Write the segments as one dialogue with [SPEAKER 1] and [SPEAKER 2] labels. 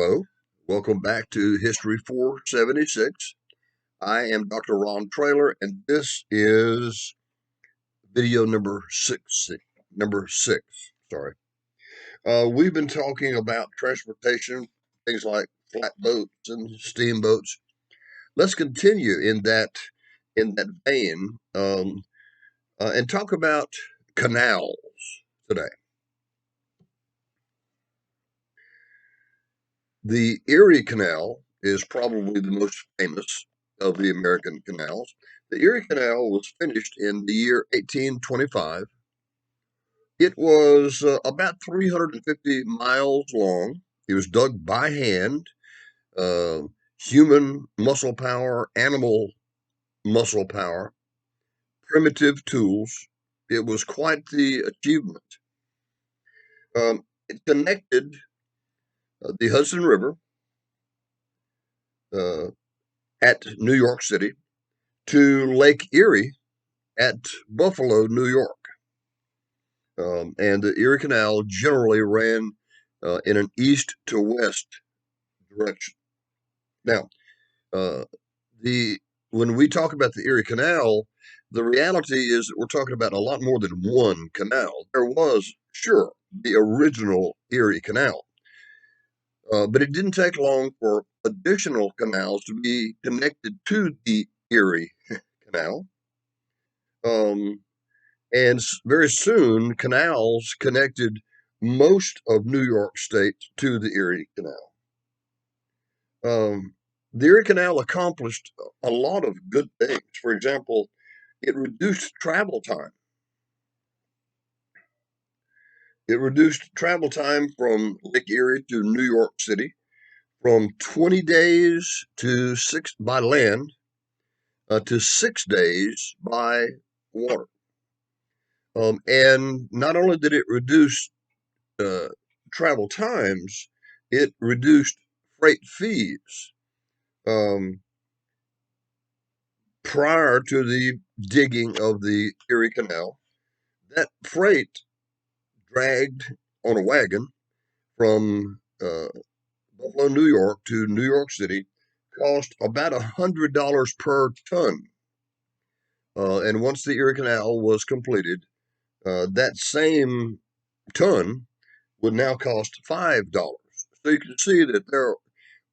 [SPEAKER 1] Hello, welcome back to History 476. I am Dr. Ron Traylor, and this is video number six. Sorry. We've been talking about transportation, things like flatboats and steamboats. Let's continue in that vein, and talk about canals today. The Erie Canal is probably the most famous of the American canals. The Erie Canal was finished in the year 1825. It was about 350 miles long. It was dug by hand, uh, human muscle power, animal muscle power, primitive tools. It was quite the achievement. It connected the Hudson River uh, at New York City to Lake Erie at Buffalo, New York. And the Erie Canal generally ran in an east to west direction. Now, uh, the when we talk about the Erie Canal, the reality is that we're talking about a lot more than one canal. There was, sure, the original Erie Canal, but it didn't take long for additional canals to be connected to the Erie Canal. Um, And very soon, canals connected most of New York State to the Erie Canal. The Erie Canal accomplished a lot of good things. For example, it reduced travel time. It reduced travel time from Lake Erie to New York City from 20 days to six by land to 6 days by water. And not only did it reduce uh, travel times, it reduced freight fees. Um, Prior to the digging of the Erie Canal, that freight dragged on a wagon from Buffalo, New York to New York City cost about $100 per ton. And once the Erie Canal was completed, that same ton would now cost $5. So you can see that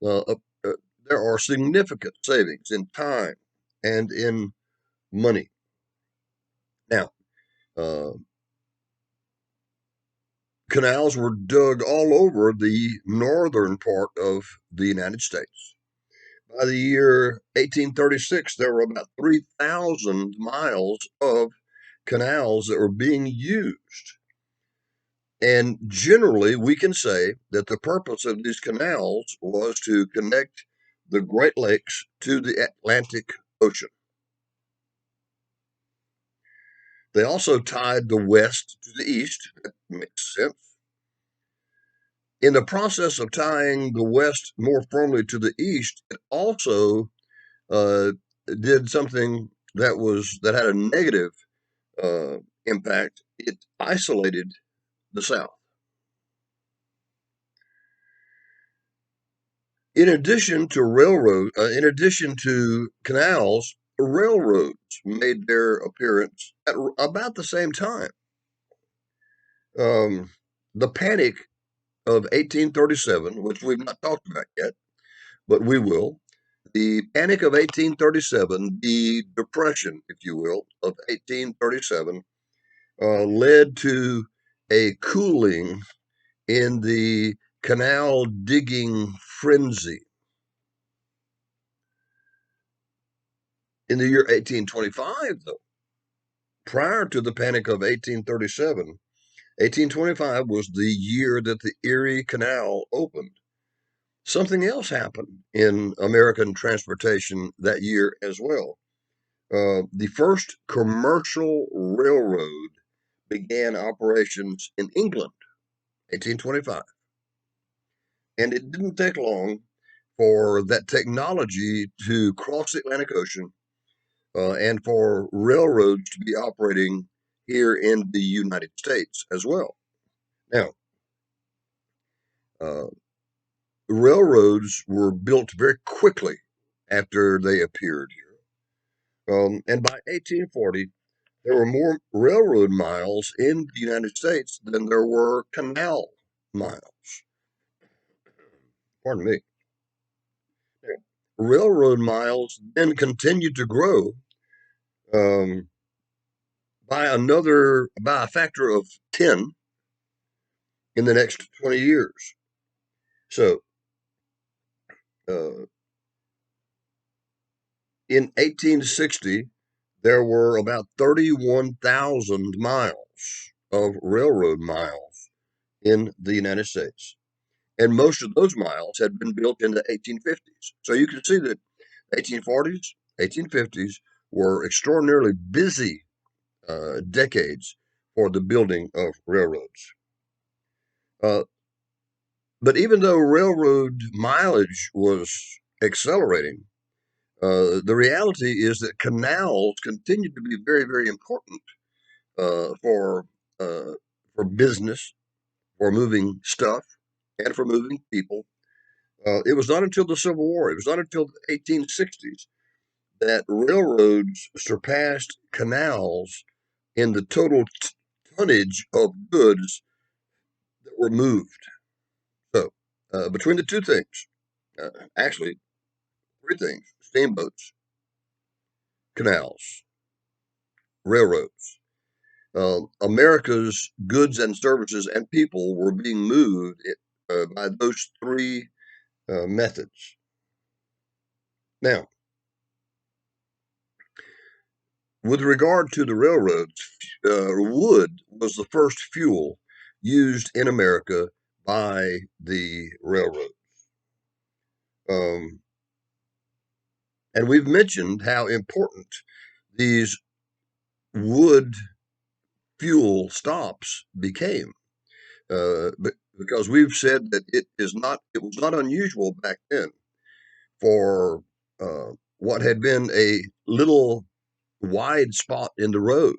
[SPEAKER 1] uh, uh, there are significant savings in time and in money. Now, uh, canals were dug all over the northern part of the United States. By the year 1836, there were about 3,000 miles of canals that were being used. And generally, we can say that the purpose of these canals was to connect the Great Lakes to the Atlantic Ocean. They also tied the West to the East. That makes sense. In the process of tying the West more firmly to the East, it also uh, did something that had a negative uh, impact. It isolated the South. In addition to canals, railroads made their appearance at about the same time. Um, the Panic of 1837, which we've not talked about yet, but we will. The Panic of 1837, the Depression, if you will, of 1837, led to a cooling in the canal digging frenzy. In the year 1825, though, prior to the Panic of 1837, 1825 was the year that the Erie Canal opened. Something else happened in American transportation that year as well. The first commercial railroad began operations in England, 1825. And it didn't take long for that technology to cross the Atlantic Ocean and for railroads to be operating here in the United States as well. Now, uh, railroads were built very quickly after they appeared here. And by 1840, there were more railroad miles in the United States than there were canal miles. Pardon me. Railroad miles then continued to grow um, by a factor of 10 in the next 20 years. So uh, in 1860, there were about 31,000 miles of railroad miles in the United States. And most of those miles had been built in the 1850s. So you can see that 1840s, 1850s were extraordinarily busy decades for the building of railroads. Uh, but even though railroad mileage was accelerating, the reality is that canals continue to be very, very important uh, for uh, for business, for moving stuff, and for moving people. It was not until the Civil War, it was not until the 1860s that railroads surpassed canals in the total tonnage of goods that were moved. So, between the two things, actually, three things: steamboats, canals, railroads. America's goods and services and people were being moved by those three methods. Now, with regard to the railroads, wood was the first fuel used in America by the railroad. Um, and we've mentioned how important these wood fuel stops became, because we've said that it was not unusual back then for what had been a little wide spot in the road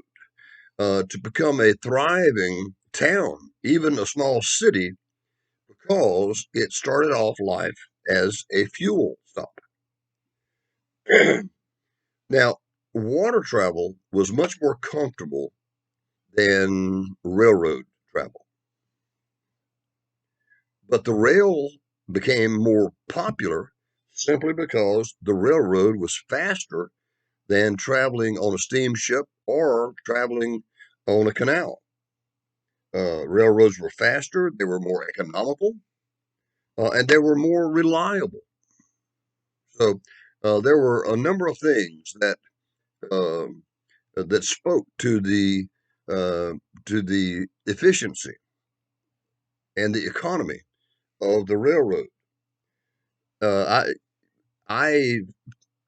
[SPEAKER 1] to become a thriving town, even a small city, because it started off life as a fuel stop. Now, water travel was much more comfortable than railroad travel, but the rail became more popular simply because the railroad was faster than traveling on a steamship or traveling on a canal. Railroads were faster, they were more economical, and they were more reliable. So there were a number of things um, that spoke uh, to the efficiency and the economy of the railroad. Uh, I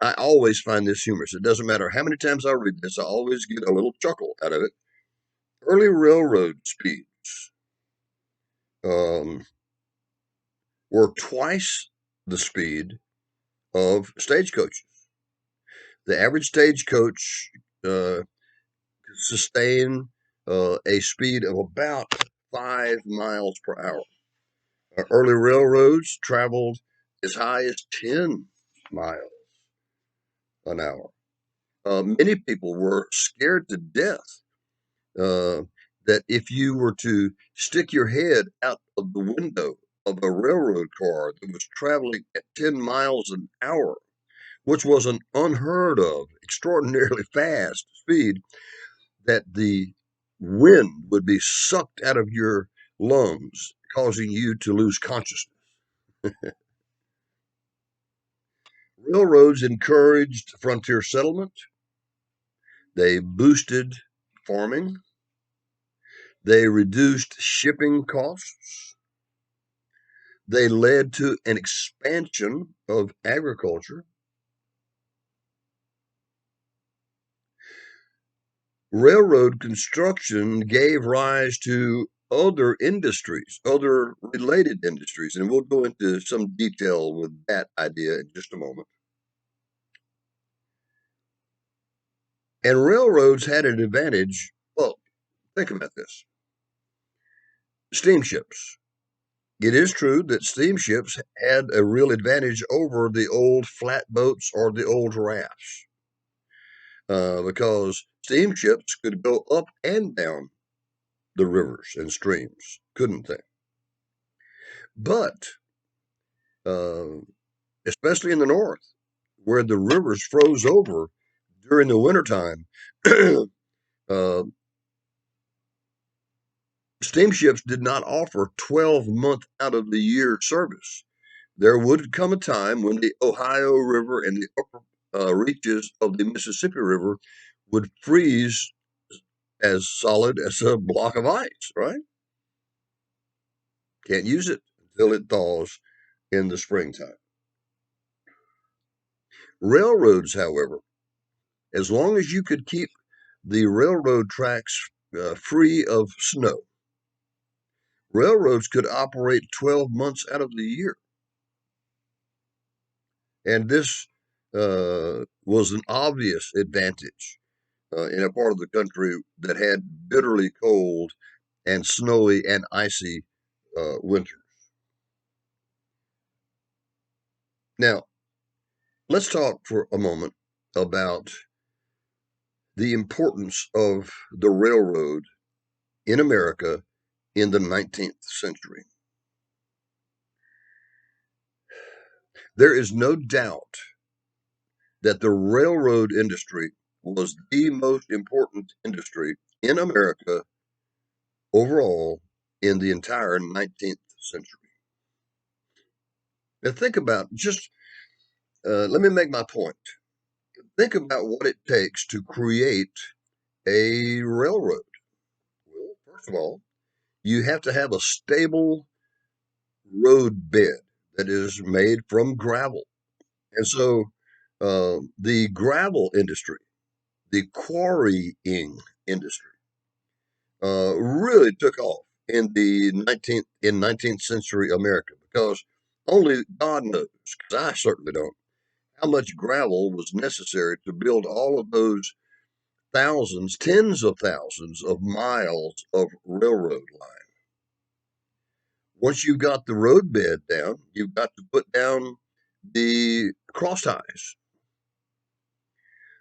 [SPEAKER 1] I always find this humorous. It doesn't matter how many times I read this, I always get a little chuckle out of it. Early railroad speeds um, were twice the speed of stagecoaches. The average stagecoach uh, could sustain a speed of about 5 miles per hour. Early railroads traveled as high as 10 miles an hour. Many people were scared to death uh, that if you were to stick your head out of the window of a railroad car that was traveling at 10 miles an hour, which was an unheard of, extraordinarily fast speed, that the wind would be sucked out of your lungs, causing you to lose consciousness. Railroads encouraged frontier settlement. They boosted farming. They reduced shipping costs. They led to an expansion of agriculture. Railroad construction gave rise to other industries, other related industries, and we'll go into some detail with that idea in just a moment. And railroads had an advantage. Well, think about this: steamships. It is true that steamships had a real advantage over the old flatboats or the old rafts, because steamships could go up and down the rivers and streams, couldn't they? But uh, especially in the north, where the rivers froze over during the wintertime, uh, steamships did not offer 12-month out of the year service. There would come a time when the Ohio River and the upper reaches of the Mississippi River would freeze as solid as a block of ice, right? Can't use it until it thaws in the springtime. Railroads, however, as long as you could keep the railroad tracks free of snow, railroads could operate 12 months out of the year. And this was an obvious advantage in a part of the country that had bitterly cold and snowy and icy winters. Now, let's talk for a moment about the importance of the railroad in America in the 19th century. There is no doubt that the railroad industry was the most important industry in America overall in the entire 19th century. Now, think about let me make my point. Think about what it takes to create a railroad. Well, first of all, you have to have a stable road bed that is made from gravel. And so the gravel industry, the quarrying industry, really took off in the 19th century America, because only God knows, because I certainly don't, how much gravel was necessary to build all of those thousands, tens of thousands of miles of railroad line. Once you've got the road bed down, you've got to put down the cross ties,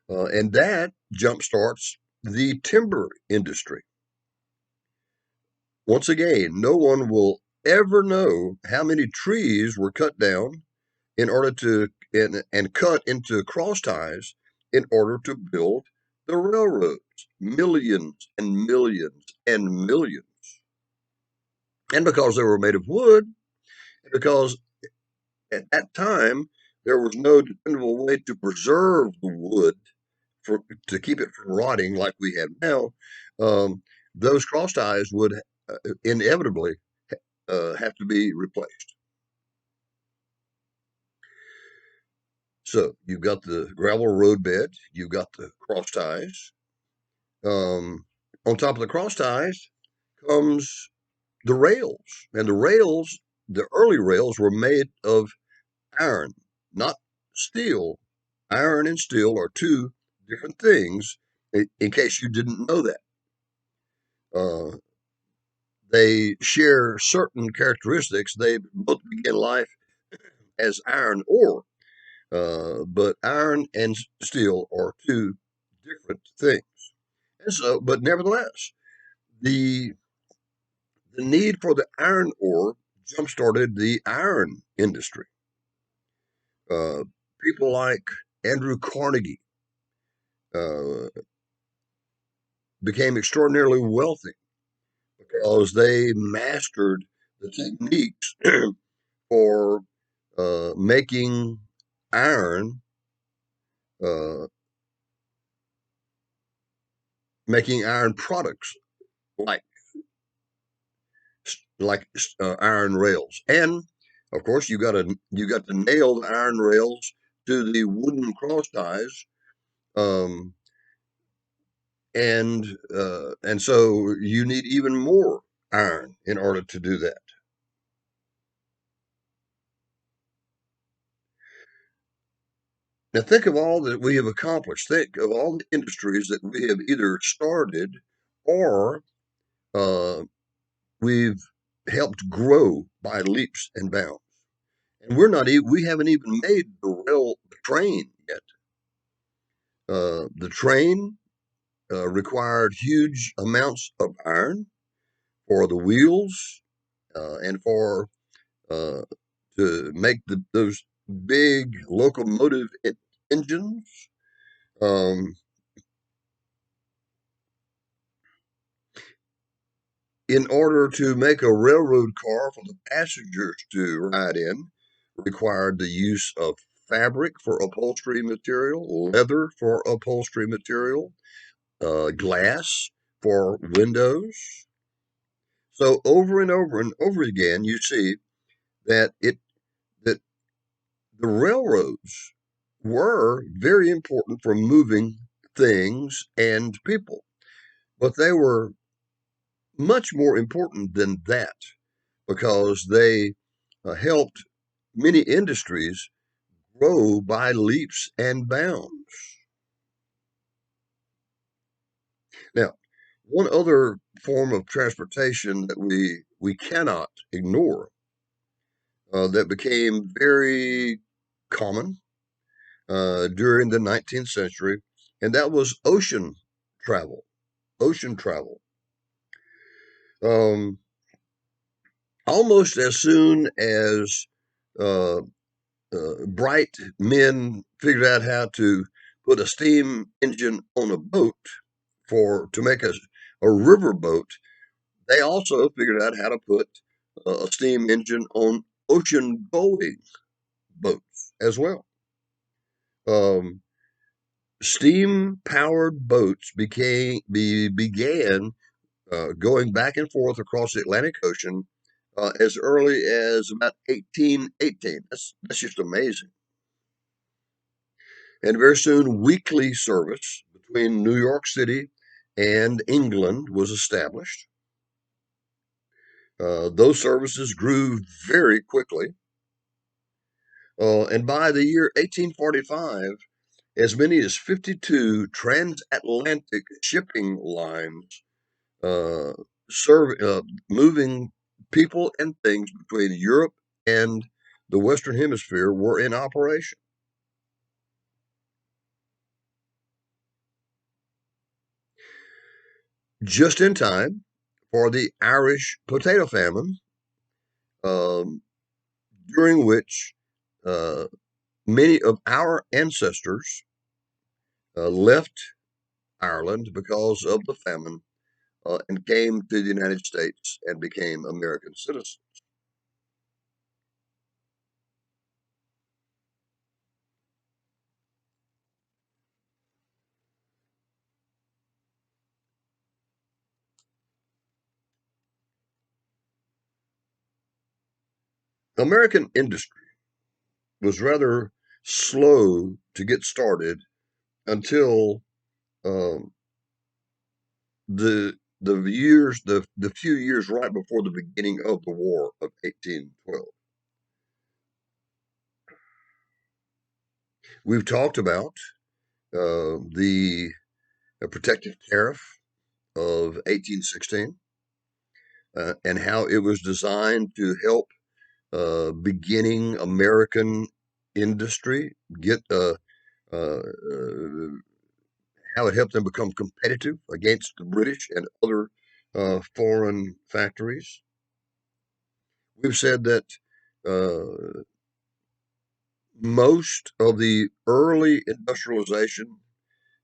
[SPEAKER 1] and that jumpstarts the timber industry. Once again, no one will ever know how many trees were cut down in order to and cut into cross ties in order to build the railroads. Millions and millions and millions. And because they were made of wood, because at that time there was no dependable way to preserve the wood to keep it from rotting like we have now, those cross ties would inevitably have to be replaced. So you've got the gravel road bed, you've got the cross ties. On top of the cross ties comes the rails, and the early rails were made of iron, not steel. Iron and steel are two different things. In case you didn't know that, uh, they share certain characteristics. They both begin life as iron ore, but iron and steel are two different things. And so, but nevertheless, the the need for the iron ore jump-started the iron industry. Uh, People like Andrew Carnegie uh, became extraordinarily wealthy because they mastered the techniques for making iron, uh, making iron products like iron rails, and of course you got to nail the iron rails to the wooden cross ties, um, and so you need even more iron in order to do that. Now think of all that we have accomplished. Think of all the industries that we have either started or uh, we've helped grow by leaps and bounds. And we haven't even made the train yet. The train required huge amounts of iron for the wheels and for uh, to make those big locomotive engines. Um, in order to make a railroad car for the passengers to ride in, required the use of fabric for upholstery material, leather for upholstery material, glass for windows. So over and over again, you see that that the railroads were very important for moving things and people, but they were much more important than that because they helped many industries grow by leaps and bounds. Now, one other form of transportation that we cannot ignore that became very common during the 19th century, and that was ocean travel. Ocean travel. Um, Almost as soon as uh, bright men figured out how to put a steam engine on a boat to make a river boat, they also figured out how to put a steam engine on ocean going boats as well. Um, Steam powered boats began going back and forth across the Atlantic Ocean as early as about 1818. That's just amazing. And very soon, weekly service between New York City and England was established. Those services grew very quickly. And by the year 1845, as many as 52 transatlantic shipping lines uh, moving people and things between Europe and the Western Hemisphere were in operation. Just in time for the Irish potato famine, um, during which uh, many of our ancestors left Ireland because of the famine and came to the United States and became American citizens. American industry was rather slow to get started until um, the few years right before the beginning of the War of 1812. We've talked about the protective tariff of 1816 and how it was designed to help beginning American industry get uh, how it helped them become competitive against the British and other foreign factories. We've said that uh, most of the early industrialization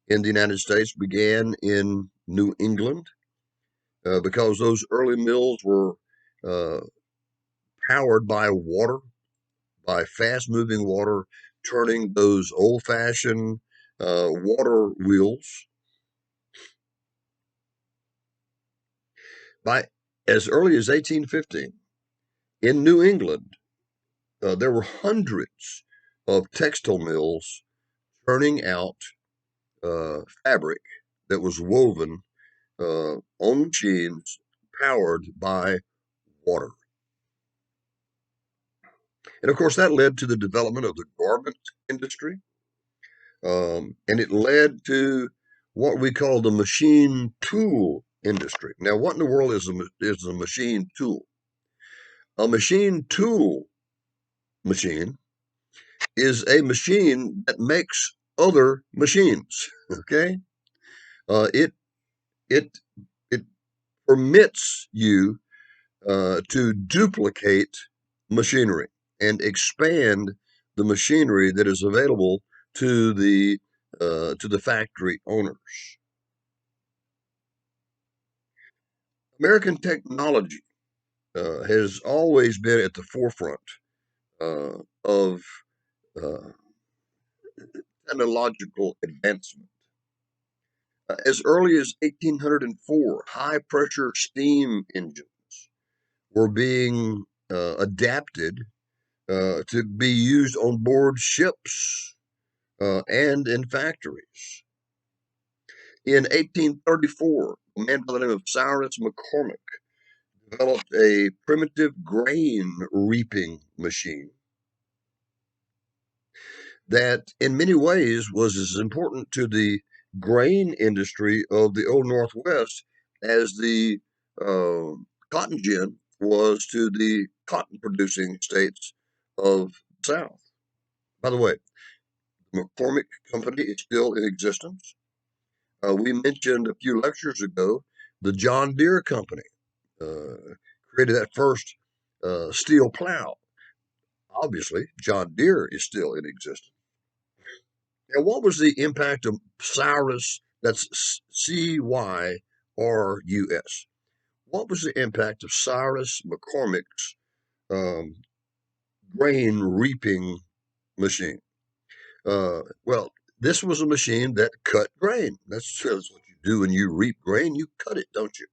[SPEAKER 1] in the United States began in New England because those early mills were uh, powered by water, by fast moving water, turning those old fashioned water wheels. By as early as 1815, in New England, there were hundreds of textile mills turning out fabric that was woven on machines powered by water. And of course, that led to the development of the garment industry. And it led to what we call the machine tool industry. Now, what in the world is a machine tool? A machine tool machine is a machine that makes other machines. Okay, it it it permits you to duplicate machinery and expand the machinery that is available to the factory owners. American technology has always been at the forefront of uh, technological advancement. As early as 1804, high pressure steam engines were being adapted to be used on board ships and in factories. In 1834, a man by the name of Cyrus McCormick developed a primitive grain reaping machine that, in many ways, was as important to the grain industry of the Old Northwest as the uh, cotton gin was to the cotton producing states of the South. By the way, the McCormick Company is still in existence. We mentioned a few lectures ago the John Deere Company created that first steel plow. Obviously, John Deere is still in existence. And what was the impact of Cyrus? That's Cyrus. What was the impact of Cyrus McCormick's um, grain reaping machine? Well, this was a machine that cut grain. That's what you do when you reap grain. You cut it, don't you?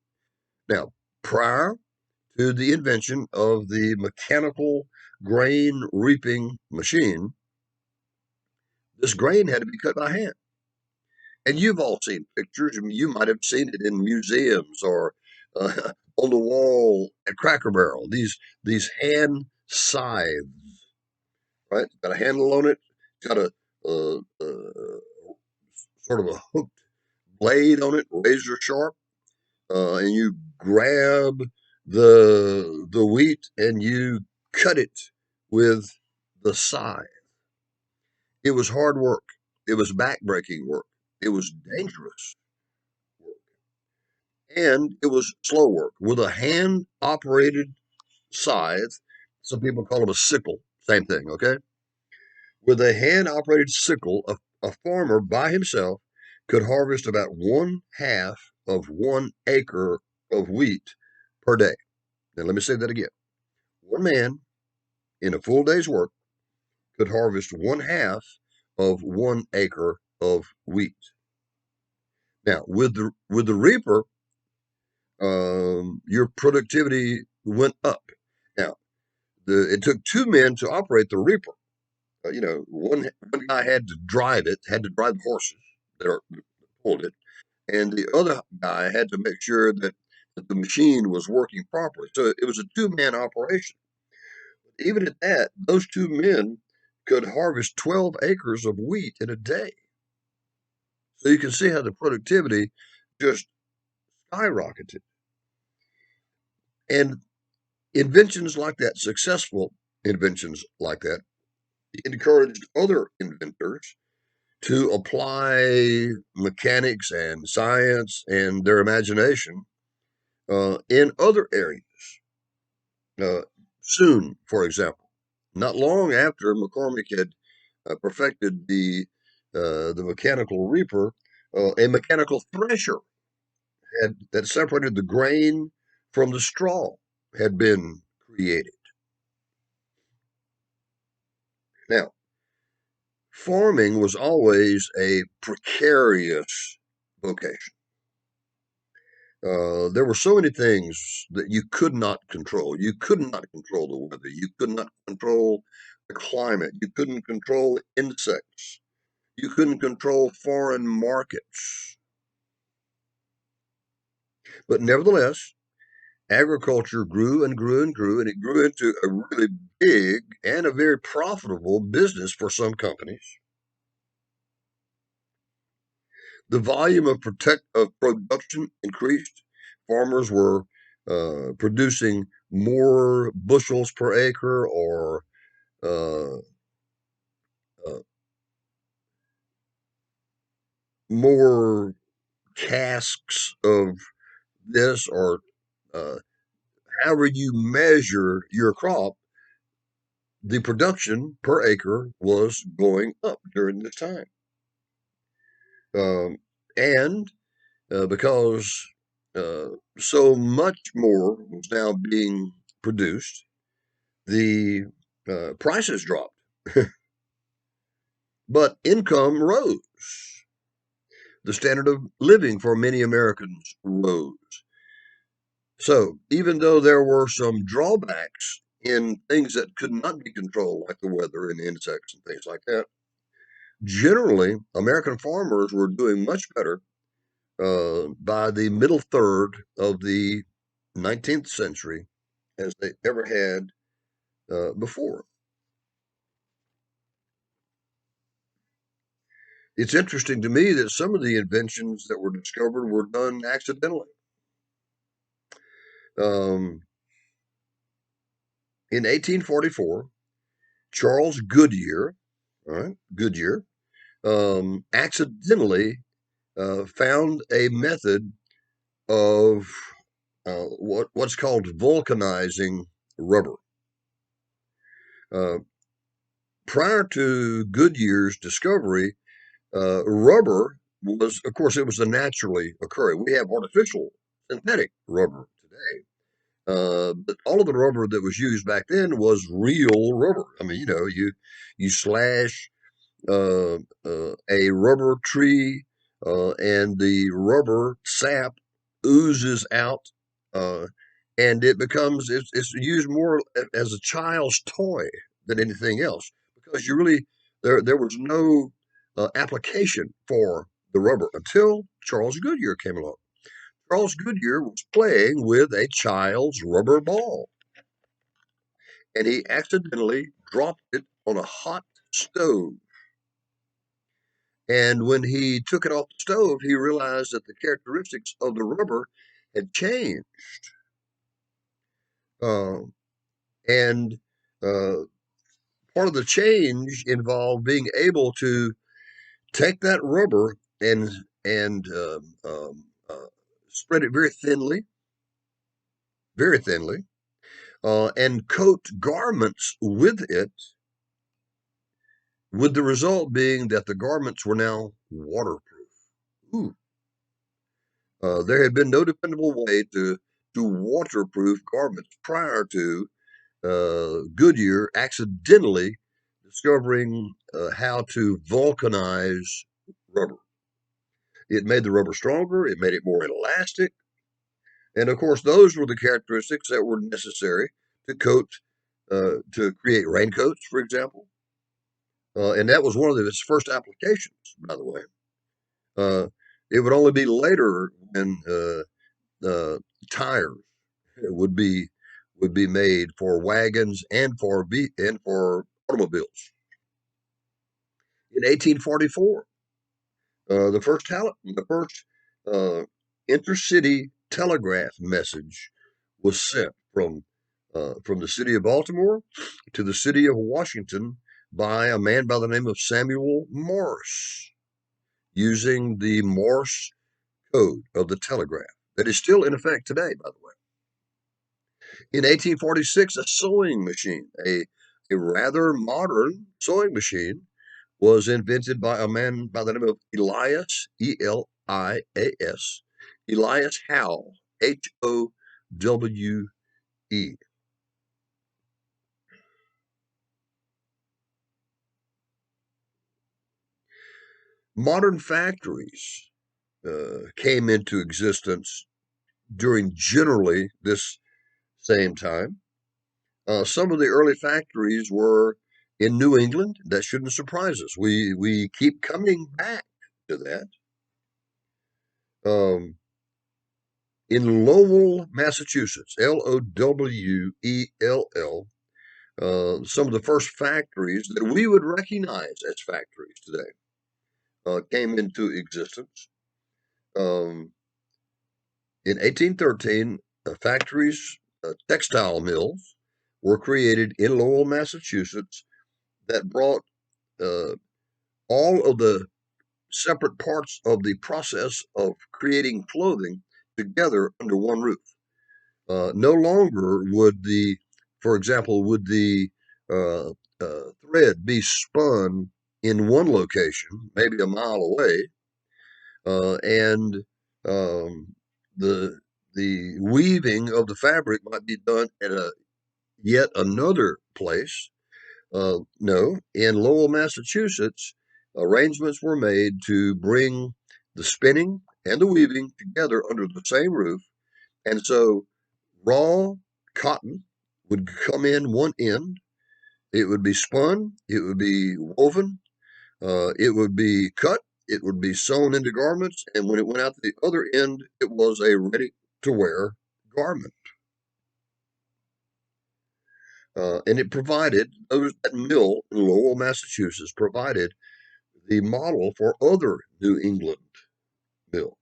[SPEAKER 1] Now, prior to the invention of the mechanical grain reaping machine, this grain had to be cut by hand. And you've all seen pictures. I mean, you might have seen it in museums or on the wall at Cracker Barrel. These hand scythes, right? Got a handle on it. Got a sort of a hooked blade on it, razor sharp, and you grab the wheat and you cut it with the scythe. It was hard work. It was backbreaking work. It was dangerous work. And it was slow work with a hand operated scythe. Some people call it a sickle. Same thing, okay? With a hand operated sickle, a farmer by himself could harvest about 1/2 of 1 acre of wheat per day. Now, let me say that again. One man in a full day's work could harvest 1/2 of 1 acre of wheat. Now, with the reaper, your productivity went up. Now, it took 2 men to operate the reaper. One guy had to drive it, had to drive the horses that pulled it, and the other guy had to make sure that the machine was working properly. So it was a 2-man operation. Even at that, those 2 men could harvest 12 acres of wheat in a day. So you can see how the productivity just skyrocketed. And inventions like that, successful inventions like that, encouraged other inventors to apply mechanics and science and their imagination in other areas. Uh, Soon, for example, not long after McCormick had perfected the mechanical reaper, a mechanical thresher that separated the grain from the straw had been created. Now, farming was always a precarious vocation. There were so many things that you could not control. You could not control the weather. You could not control the climate. You couldn't control insects. You couldn't control foreign markets. But nevertheless, agriculture grew and grew and grew, and it grew into a really big and a very profitable business for some companies. The volume of production increased. Farmers were producing more bushels per acre or uh, uh, more casks of this, or uh, however you measure your crop, the production per acre was going up during this time. And because so much more was now being produced, the prices dropped, but income rose. The standard of living for many Americans rose. So, even though there were some drawbacks in things that could not be controlled, like the weather and insects and things like that, generally, American farmers were doing much better by the middle third of the 19th century as they ever had before. It's interesting to me that some of the inventions that were discovered were done accidentally. Um, in 1844, Charles Goodyear, all right, Goodyear, accidentally found a method of what's called vulcanizing rubber. Uh, Prior to Goodyear's discovery, rubber was, of course, it was a naturally occurring. We have artificial synthetic rubber today. But all of the rubber that was used back then was real rubber. I mean, you slash a rubber tree, and the rubber sap oozes out, uh, and it's used more as a child's toy than anything else, because you really there was no application for the rubber until Charles Goodyear came along. Charles Goodyear was playing with a child's rubber ball, and he accidentally dropped it on a hot stove. And when he took it off the stove, he realized that the characteristics of the rubber had changed. Uh, and uh, Part of the change involved being able to take that rubber and spread it very thinly, and coat garments with it, with the result being that the garments were now waterproof. Ooh. There had been no dependable way to waterproof garments prior to Goodyear accidentally discovering how to vulcanize rubber. It made the rubber stronger, it made it more elastic, and of course, those were the characteristics that were necessary to create raincoats, for example. And that was one of its first applications, by the way. Uh, it would only be later when tires would be made for wagons and for automobiles. In 1844, the first uh, intercity telegraph message was sent from the city of Baltimore to the city of Washington by a man by the name of Samuel Morse, using the Morse code of the telegraph that is still in effect today, by the way. In 1846, a sewing machine, a rather modern sewing machine, was invented by a man by the name of Elias, Elias, Elias Howe, Howe. Modern factories came into existence during generally this same time. Some of the early factories were in New England. That shouldn't surprise us. We keep coming back to that. Um, in Lowell, Massachusetts, Lowell, some of the first factories that we would recognize as factories today came into existence. In 1813, factories, textile mills were created in Lowell, Massachusetts that brought uh, all of the separate parts of the process of creating clothing together under one roof. No longer would for example, would the uh, thread be spun in one location, maybe a mile away, and um, the the weaving of the fabric might be done at a yet another place. No, in Lowell, Massachusetts, arrangements were made to bring the spinning and the weaving together under the same roof. And so raw cotton would come in one end, it would be spun, it would be woven, it would be cut, it would be sewn into garments, and when it went out the other end, it was a ready to wear garment. And it provided, that mill in Lowell, Massachusetts, provided the model for other New England mills.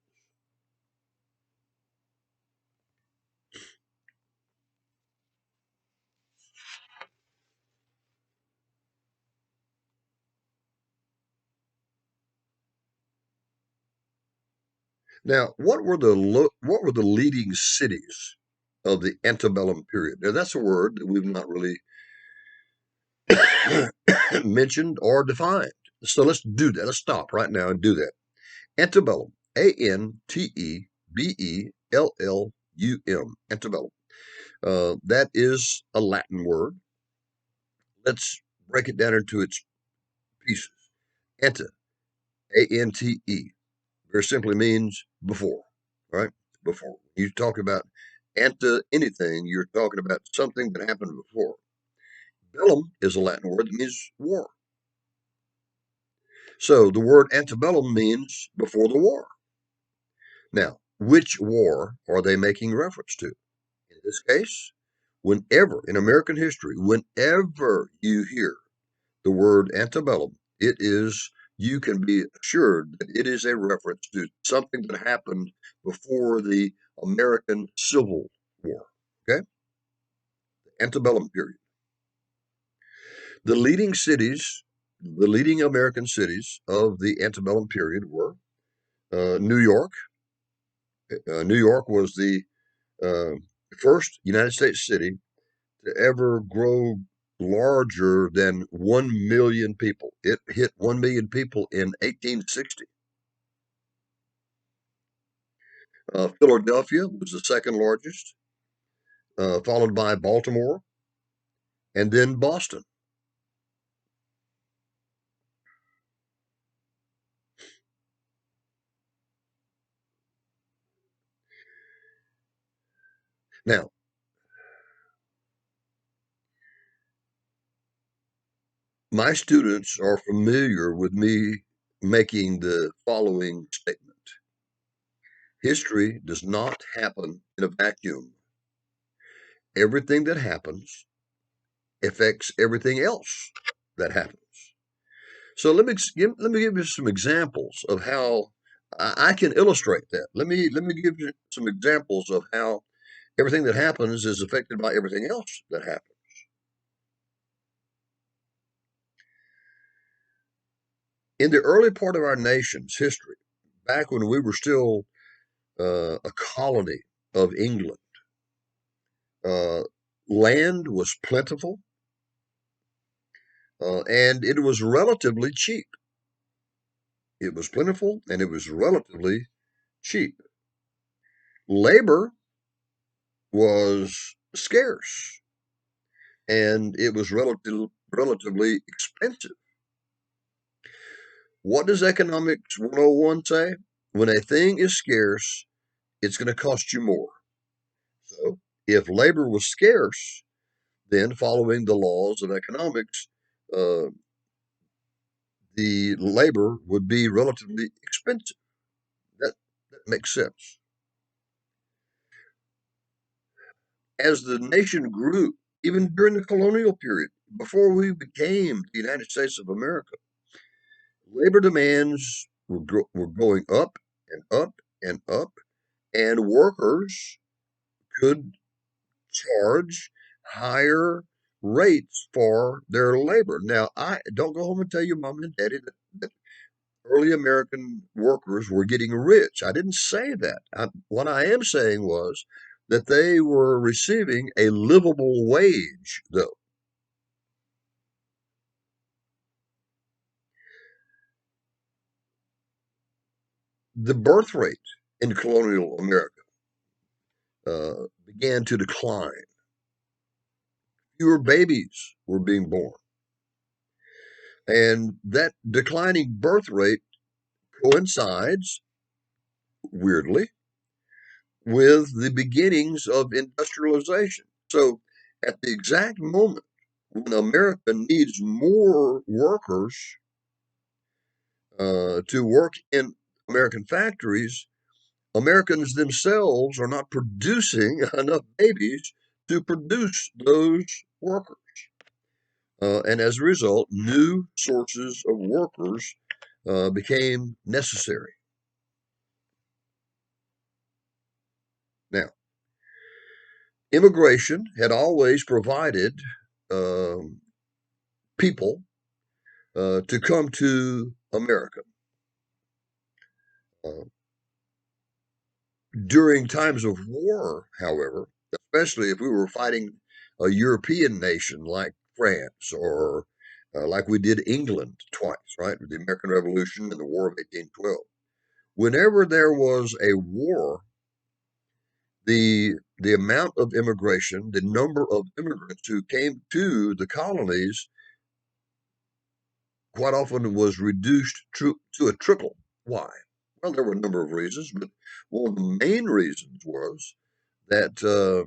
[SPEAKER 1] Now, what were the leading cities of the antebellum period? Now, that's a word that we've not really mentioned or defined. So let's do that. Let's stop right now and do that. Antebellum, Antebellum, antebellum. That is a Latin word. Let's break it down into its pieces. Ante, Ante, very simply means before, right? Before. You talk about ante anything, you're talking about something that happened before. Bellum is a Latin word that means war. So the word antebellum means before the war. Now, which war are they making reference to? In this case, whenever in American history, whenever you hear the word antebellum, you can be assured that it is a reference to something that happened before the American Civil War. Okay? The antebellum period. The leading cities, the leading American cities of the antebellum period were New York. New York was the uh, first United States city to ever grow larger than 1 million people. It hit 1 million people in 1860. Philadelphia was the second largest, followed by Baltimore and then Boston. Now, my students are familiar with me making the following statement: history does not happen in a vacuum. Everything that happens affects everything else that happens. So let me give you some examples of how I can illustrate that. Let me give you some examples of how everything that happens is affected by everything else that happens. In the early part of our nation's history, back when we were still a colony of England, uh, land was plentiful and it was relatively cheap. It was plentiful and it was relatively cheap. Labor was scarce and it was relatively expensive. What does Economics 101 say? When a thing is scarce, it's going to cost you more. So if labor was scarce, then following the laws of economics, uh, the labor would be relatively expensive. That, that makes sense. As the nation grew, even during the colonial period, before we became the United States of America, labor demands were going up and up and up, and workers could charge higher rates for their labor. Now, I don't go home and tell your mom and daddy that early American workers were getting rich. I didn't say that. What I am saying was that they were receiving a livable wage, though. The birth rate in colonial America began to decline. Fewer babies were being born. And that declining birth rate coincides, weirdly, with the beginnings of industrialization. So, at the exact moment when America needs more workers to work in American factories, Americans themselves are not producing enough babies to produce those workers. And as a result, new sources of workers became necessary. Now, immigration had always provided um, people to come to America. Uh, During times of war, however, especially if we were fighting a European nation like France or like we did England twice, right, with the American Revolution and the War of 1812. Whenever there was a war, the amount of immigration, the number of immigrants who came to the colonies quite often was reduced to a trickle. Why? Well, there were a number of reasons, but one of the main reasons was that uh,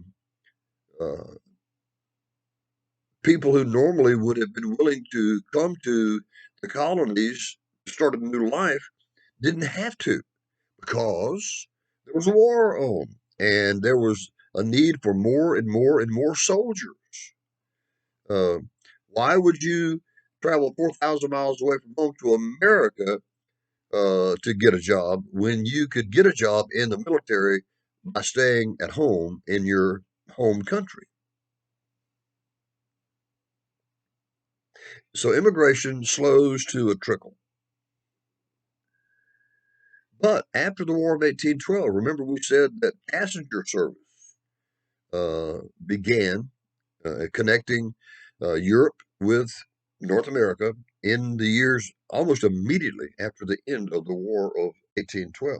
[SPEAKER 1] people who normally would have been willing to come to the colonies to start a new life didn't have to because there was a war on and there was a need for more and more and more soldiers. Uh, why would you travel 4,000 miles away from home to America to get a job when you could get a job in the military by staying at home in your home country? So immigration slows to a trickle. But after the War of 1812, remember we said that passenger service began connecting Europe with North America in the years almost immediately after the end of the War of 1812.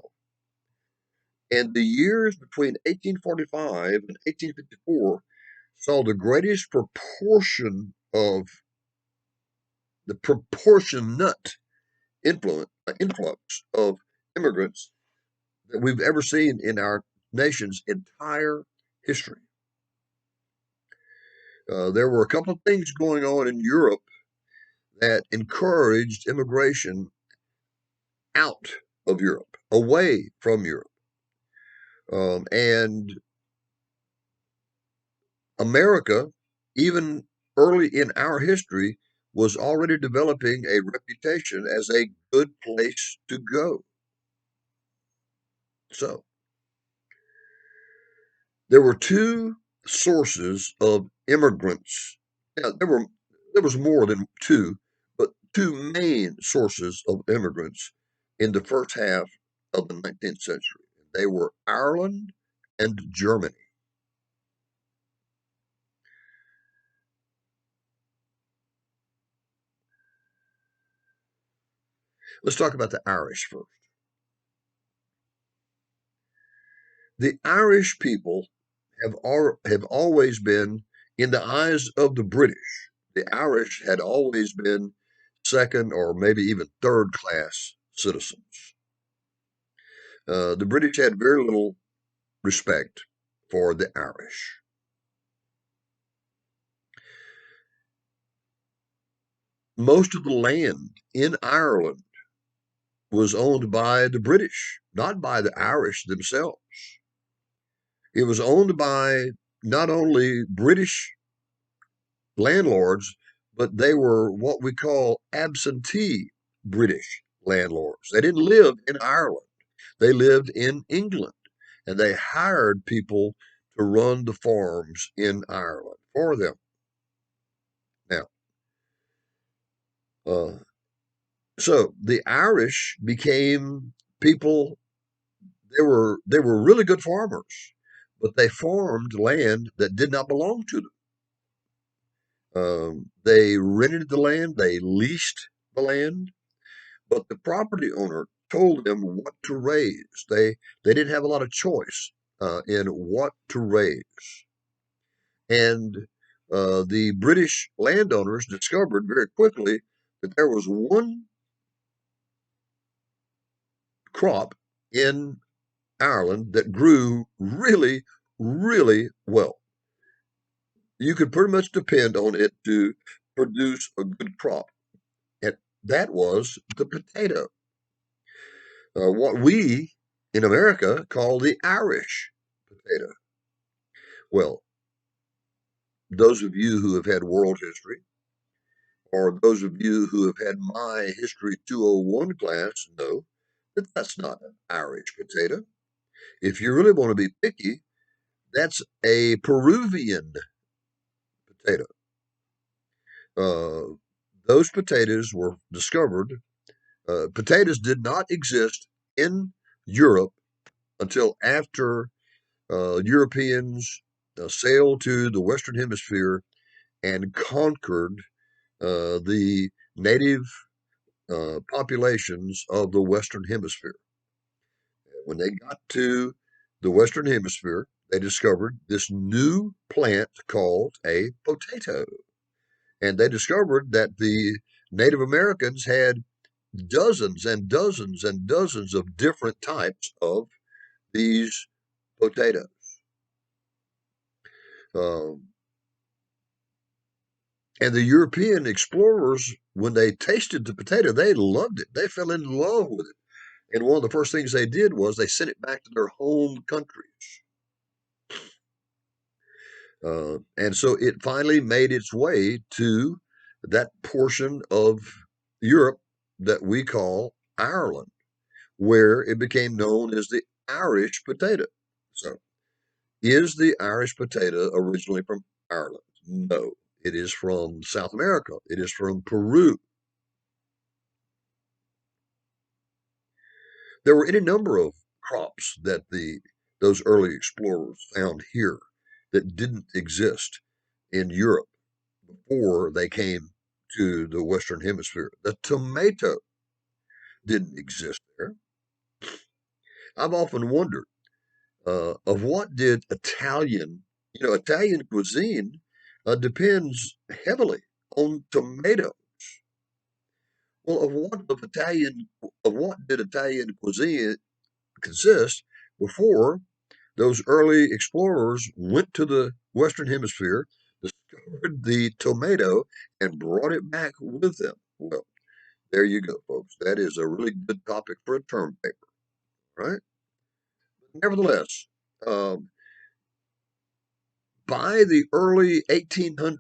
[SPEAKER 1] And the years between 1845 and 1854 saw the greatest proportion of the proportionate influx of immigrants that we've ever seen in our nation's entire history. There were a couple of things going on in Europe that encouraged immigration out of Europe, away from Europe. And America, even early in our history, was already developing a reputation as a good place to go. So there were two sources of immigrants. Yeah, there was more than two, but two main sources of immigrants in the first half of the 19th century. They were Ireland and Germany. Let's talk about the Irish first. The Irish people have always been, in the eyes of the British, the Irish had always been second or maybe even third class citizens. The British had very little respect for the Irish. Most of the land in Ireland was owned by the British, not by the Irish themselves. It was owned by not only British landlords, but they were what we call absentee British landlords. They didn't live in Ireland, they lived in England, and they hired people to run the farms in Ireland for them. Now, uh, so the Irish became people. They were really good farmers, but they farmed land that did not belong to them. They rented the land, they leased the land, but the property owner told them what to raise. They didn't have a lot of choice in what to raise, and the British landowners discovered very quickly that there was one crop in Ireland that grew really, really well. You could pretty much depend on it to produce a good crop, and that was the potato. What we in America call the Irish potato. Well, those of you who have had world history, or those of you who have had my History 201 class, know that that's not an Irish potato. If you really want to be picky, that's a Peruvian potato. Uh, those potatoes were discovered. Potatoes did not exist in Europe until after Europeans sailed to the Western Hemisphere and conquered the native populations of the Western Hemisphere. When they got to the Western Hemisphere, they discovered this new plant called a potato. And they discovered that the Native Americans had dozens and dozens and dozens of different types of these potatoes. Um, and the European explorers, when they tasted the potato, they loved it. They fell in love with it. And one of the first things they did was they sent it back to their home countries. And so it finally made its way to that portion of Europe that we call Ireland, where it became known as the Irish potato. So, is the Irish potato originally from Ireland? No, it is from South America. It is from Peru. There were any number of crops that those early explorers found here that didn't exist in Europe before they came to the Western Hemisphere. The tomato didn't exist there. I've often wondered of what did Italian cuisine depends heavily on tomato. Well, of what did Italian cuisine consist before those early explorers went to the Western Hemisphere, discovered the tomato, and brought it back with them? Well, there you go, folks. That is a really good topic for a term paper, right? Nevertheless, um, by the early 1800s,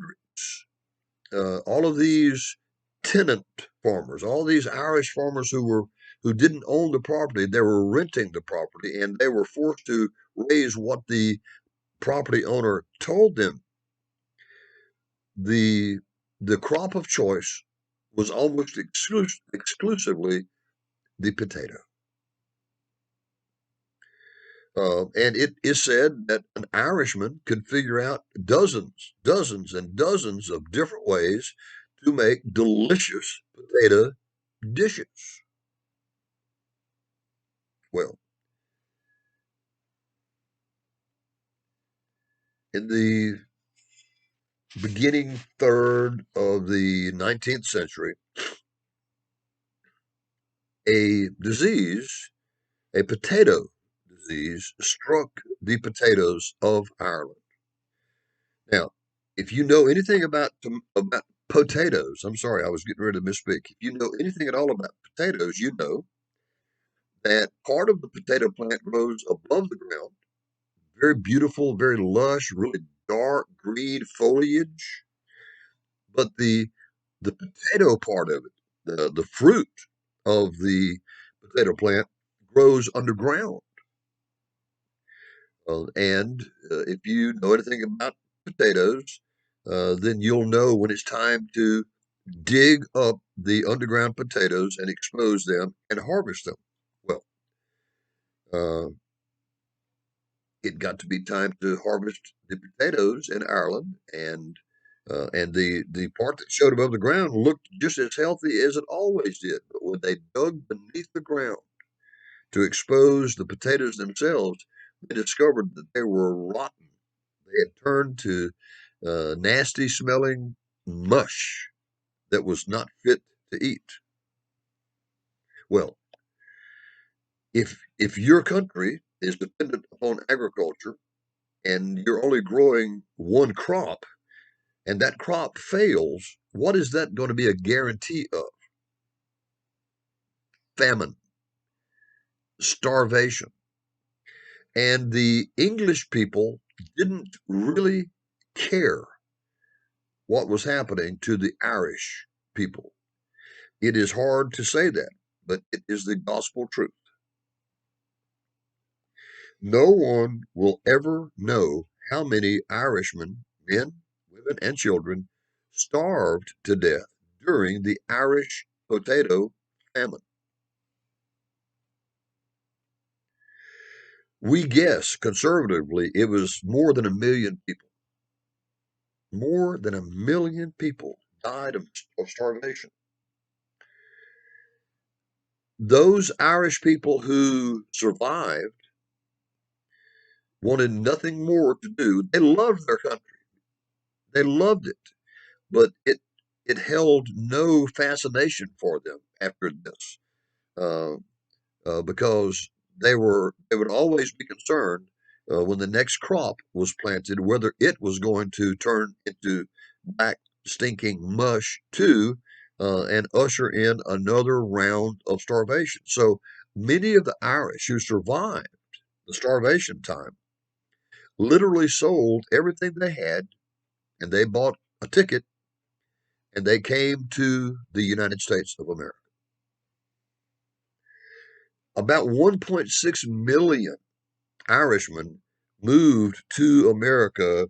[SPEAKER 1] all of these tenant farmers, all these Irish farmers who didn't own the property, they were renting the property, and they were forced to raise what the property owner told them. The the crop of choice was almost exclusively the potato. And it is said that an Irishman could figure out dozens, and dozens of different ways to make delicious potato dishes. Well, in the beginning third of the 19th century, a disease, a potato disease, struck the potatoes of Ireland. Now, if you know anything about potatoes, I'm sorry, I was getting ready to misspeak. If you know anything at all about potatoes, you know that part of the potato plant grows above the ground, very beautiful, very lush, really dark green foliage. But the potato part of it, the fruit of the potato plant, grows underground. And if you know anything about potatoes, then you'll know when it's time to dig up the underground potatoes and expose them and harvest them. Well, uh, it got to be time to harvest the potatoes in Ireland, and the part that showed above the ground looked just as healthy as it always did. But when they dug beneath the ground to expose the potatoes themselves, they discovered that they were rotten. They had turned to nasty smelling mush that was not fit to eat. Well, if your country is dependent upon agriculture and you're only growing one crop and that crop fails, what is that going to be a guarantee of? Famine, starvation. And the English people didn't really care what was happening to the Irish people. It is hard to say that, but it is the gospel truth. No one will ever know how many Irishmen, men, women, and children, starved to death during the Irish potato famine. We guess conservatively it was more than 1 million people. More than 1 million people died of starvation. Those Irish people who survived wanted nothing more to do. They loved their country. They loved it, but it held no fascination for them after this, uh, because they would always be concerned when the next crop was planted whether it was going to turn into black stinking mush too, and usher in another round of starvation. So many of the Irish who survived the starvation time literally sold everything they had and they bought a ticket and they came to the United States of America. About 1.6 million Irishmen moved to America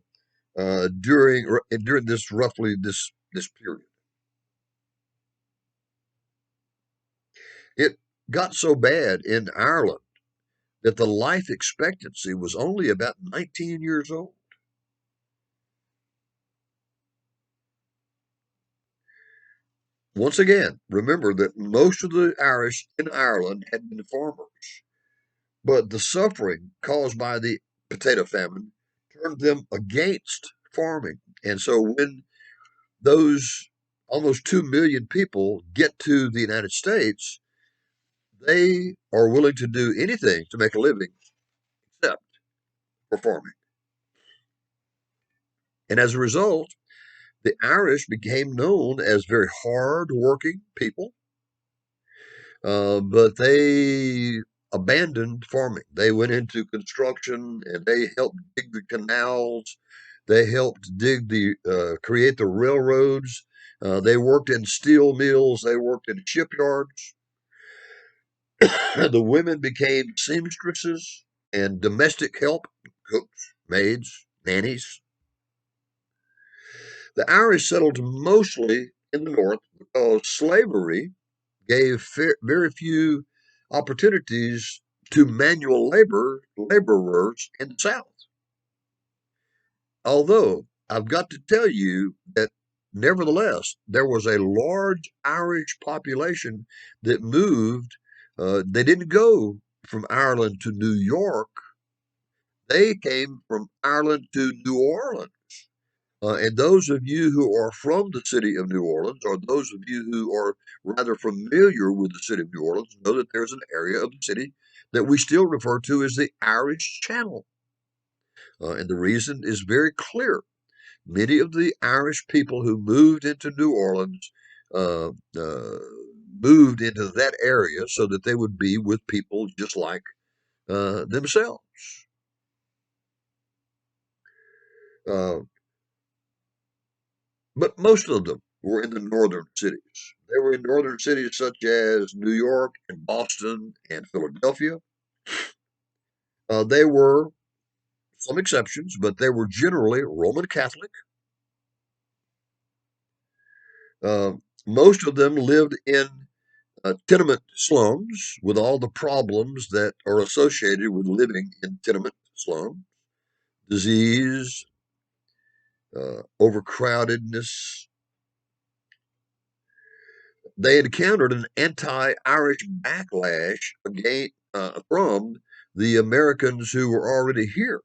[SPEAKER 1] during this roughly this period. It got so bad in Ireland that the life expectancy was only about 19 years old. Once again, remember that most of the Irish in Ireland had been farmers, but the suffering caused by the potato famine turned them against farming. And so when those almost 2 million people get to the United States, they are willing to do anything to make a living except for farming. And as a result, the Irish became known as very hard-working people, but they abandoned farming. They went into construction and they helped dig the canals. They helped create the railroads. They worked in steel mills. They worked in shipyards. The women became seamstresses and domestic help, cooks, maids, nannies. The Irish settled mostly in the north because slavery gave very few opportunities to laborers in the south. Although I've got to tell you that nevertheless there was a large Irish population that moved. They didn't go from Ireland to New York. They came from Ireland to New Orleans. And those of you who are from the city of New Orleans, or those of you who are rather familiar with the city of New Orleans, know that there's an area of the city that we still refer to as the Irish Channel. And the reason is very clear. Many of the Irish people who moved into New Orleans uh, uh, moved into that area so that they would be with people just like themselves. Uh, But most of them were in the northern cities. They were in northern cities such as New York and Boston and Philadelphia. They were some exceptions, but they were generally Roman Catholic. Uh, Most of them lived in tenement slums with all the problems that are associated with living in tenement slums: disease, overcrowdedness. They encountered an anti-Irish backlash from the Americans who were already here.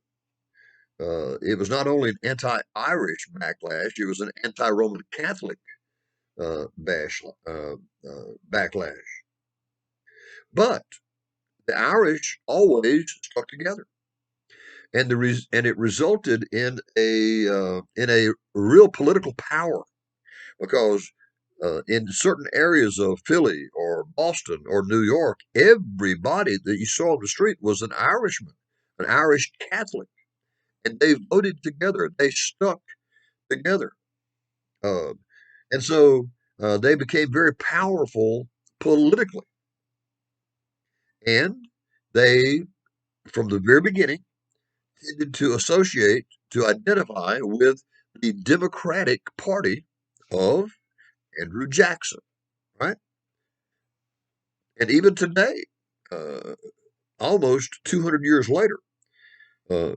[SPEAKER 1] It was not only an anti-Irish backlash; it was an anti-Roman Catholic backlash. But the Irish always stuck together, and it resulted in a real political power, because in certain areas of Philly or Boston or New York, everybody that you saw on the street was an Irishman, an Irish Catholic, and they voted together. They stuck together, uh, and so they became very powerful politically. And they, from the very beginning, tended to associate, to identify with the Democratic Party of Andrew Jackson, right? And even today, uh, almost 200 years later, uh,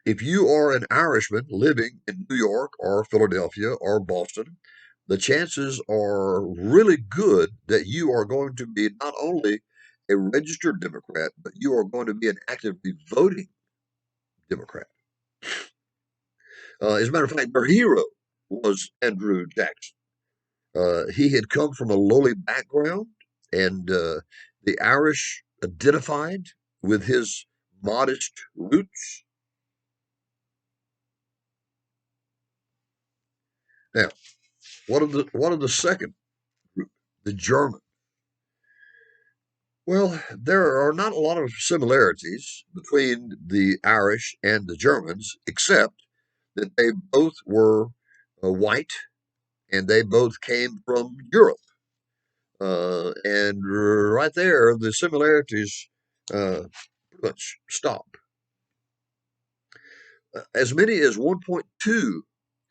[SPEAKER 1] if you are an Irishman living in New York or Philadelphia or Boston, the chances are really good that you are going to be not only a registered Democrat, but you are going to be an actively voting Democrat. As a matter of fact, their hero was Andrew Jackson. He had come from a lowly background, and the Irish identified with his modest roots. Now, what of the second group, the German? Well, there are not a lot of similarities between the Irish and the Germans, except that they both were white and they both came from Europe. And right there, the similarities pretty much stop. As many as 1.2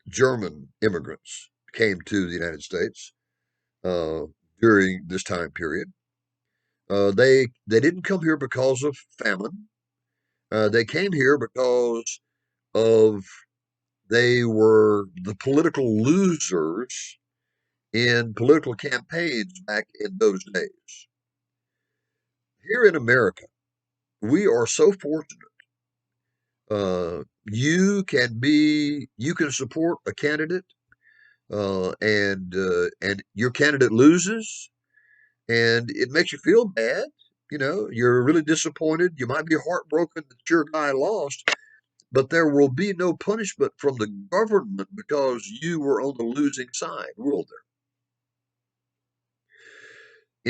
[SPEAKER 1] German immigrants came to the United States uh, during this time period. They didn't come here because of famine. They came here because of they were the political losers in political campaigns back in those days. Here in America, we are so fortunate. You can support a candidate, and your candidate loses, and it makes you feel bad. You know, you're really disappointed. You might be heartbroken that your guy lost, but there will be no punishment from the government because you were on the losing side, will there?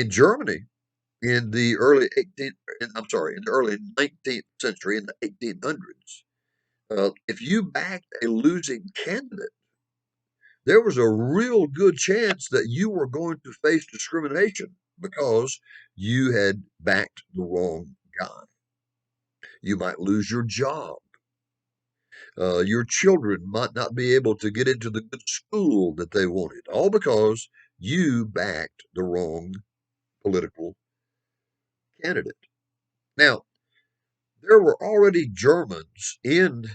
[SPEAKER 1] In Germany, in the early 18th, I'm sorry, in the early 19th century, in the 1800s, if you backed a losing candidate, there was a real good chance that you were going to face discrimination because you had backed the wrong guy. You might lose your job. Your children might not be able to get into the good school that they wanted, all because you backed the wrong political candidate. Now, there were already Germans in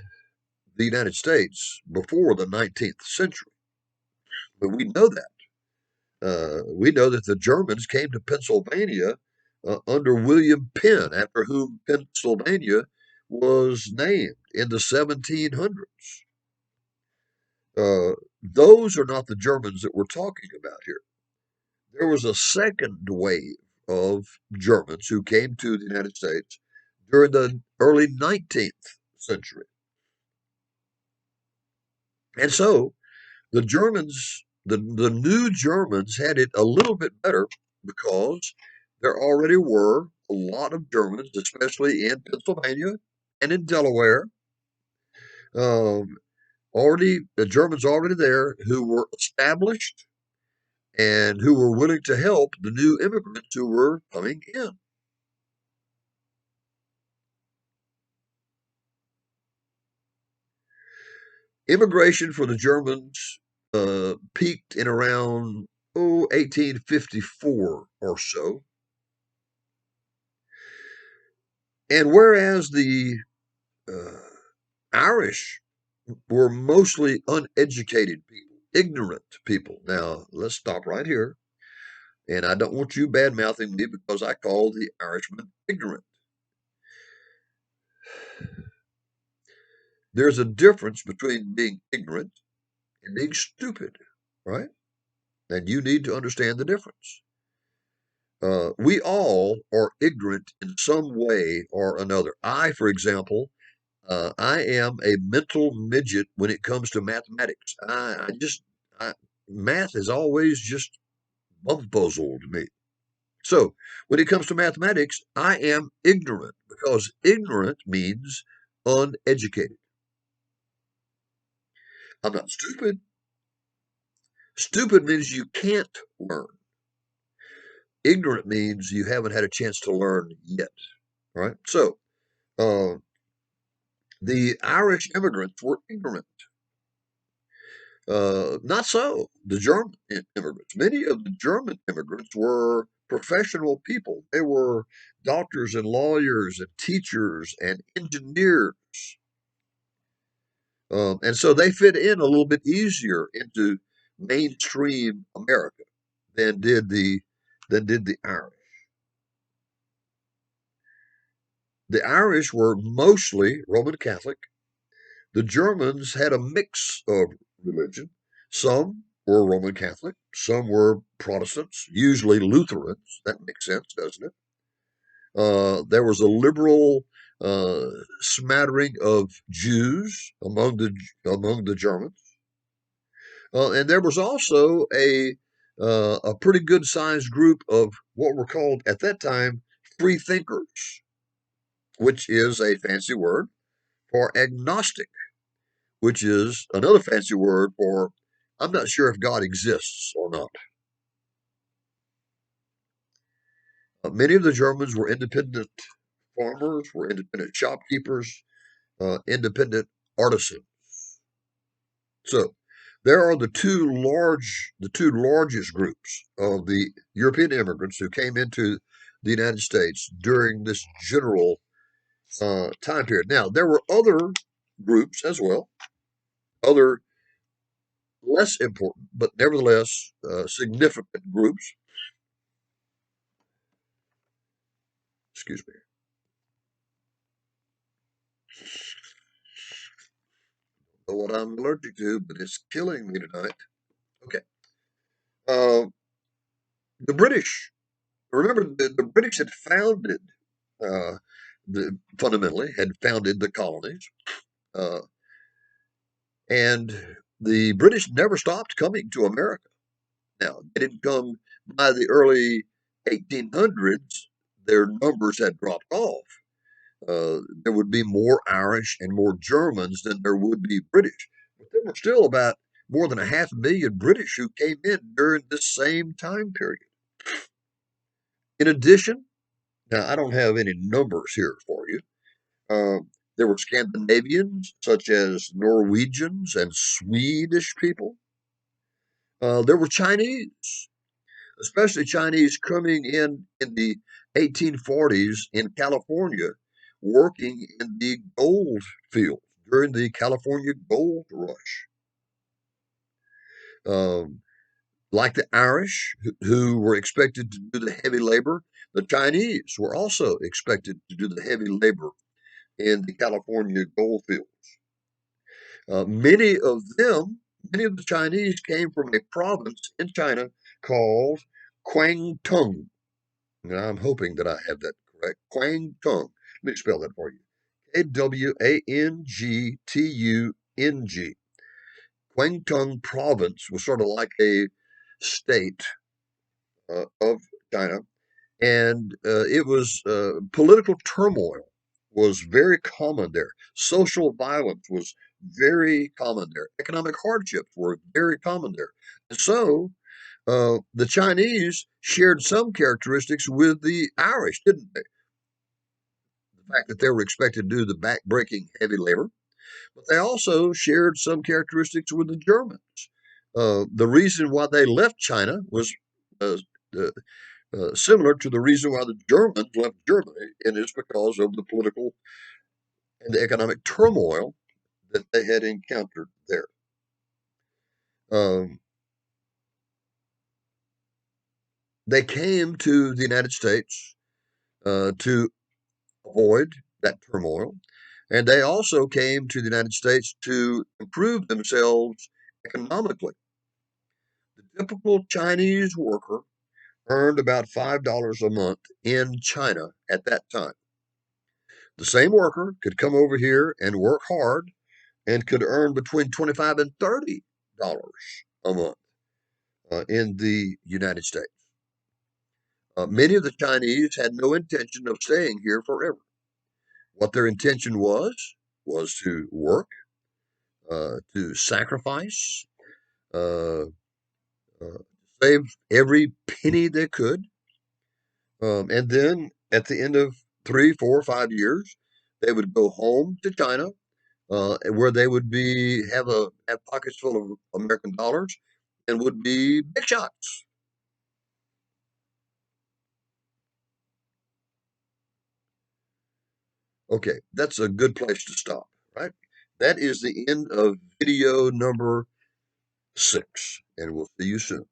[SPEAKER 1] the United States before the 19th century, but we know that. We know that the Germans came to Pennsylvania under William Penn, after whom Pennsylvania was named in the 1700s. Those are not the Germans that we're talking about here. There was a second wave of Germans who came to the United States during the early 19th century. And so the new Germans had it a little bit better because there already were a lot of Germans, especially in Pennsylvania and in Delaware. Um, the Germans already there who were established and who were willing to help the new immigrants who were coming in. Immigration for the Germans peaked in around 1854 or so. And whereas the uh, Irish were mostly uneducated people, ignorant people. Now, let's stop right here. And I don't want you bad mouthing me because I called the Irishmen ignorant. There's a difference between being ignorant and being stupid, right? And you need to understand the difference. We all are ignorant in some way or another. I, for example, I am a mental midget when it comes to mathematics. Math has always just bumpuzzled me. So when it comes to mathematics, I am ignorant because ignorant means uneducated. I'm not stupid. Stupid means you can't learn. Ignorant means you haven't had a chance to learn yet. Right? So uh, the Irish immigrants were ignorant. Not so the German immigrants. Many of the German immigrants were professional people. They were doctors and lawyers and teachers and engineers. And so they fit in a little bit easier into mainstream America than did the Irish. The Irish were mostly Roman Catholic. The Germans had a mix of religion. Some were Roman Catholic, some were Protestants, usually Lutherans. That makes sense, doesn't it? There was a liberal smattering of Jews among the Germans, and there was also a pretty good sized group of what were called at that time free thinkers, which is a fancy word for agnostic, which is another fancy word for I'm not sure if God exists or not. Many of the Germans were independent farmers, were independent shopkeepers, independent artisans. So there are the two largest groups of the European immigrants who came into the United States during this general time period. Now there were other groups as well, other less important but nevertheless significant groups. Excuse me. Know what I'm allergic to, but it's killing me tonight. Okay. Uh, the British. Remember, the British had founded, fundamentally, had founded the colonies, uh, and the British never stopped coming to America. Now, they didn't come by the early 1800s. Their numbers had dropped off. There would be more Irish and more Germans than there would be British. But there were still about more than a half million British who came in during this same time period. In addition, now I don't have any numbers here for you. Uh, there were Scandinavians, such as Norwegians and Swedish people. There were Chinese, especially Chinese coming in the 1840s in California, working in the gold fields during the California gold rush. Um, like the Irish, who were expected to do the heavy labor, the Chinese were also expected to do the heavy labor in the California gold fields. Many of the Chinese came from a province in China called Kwangtung. And I'm hoping that I have that correct. Kwangtung. Let me spell that for you. Kwangtung. Kwangtung province was sort of like a state of China, and it was political turmoil was very common there. Social violence was very common there. Economic hardships were very common there. And so the Chinese shared some characteristics with the Irish, didn't they? The fact that they were expected to do the back-breaking heavy labor. But they also shared some characteristics with the Germans. The reason why they left China was uh, uh, similar to the reason why the Germans left Germany, and it's because of the political and the economic turmoil that they had encountered there. Um, they came to the United States to avoid that turmoil, and they also came to the United States to improve themselves economically. The typical Chinese worker earned about $5 a month in China at that time. The same worker could come over here and work hard and could earn between 25 and $30 a month in the United States. Many of the Chinese had no intention of staying here forever. What their intention was to work, to sacrifice, uh, save every penny they could, and then at the end of 3, 4, 5 years, they would go home to China, where they would be have pockets full of American dollars and would be big shots. Okay, that's a good place to stop, right? That is the end of video number 6, and we'll see you soon.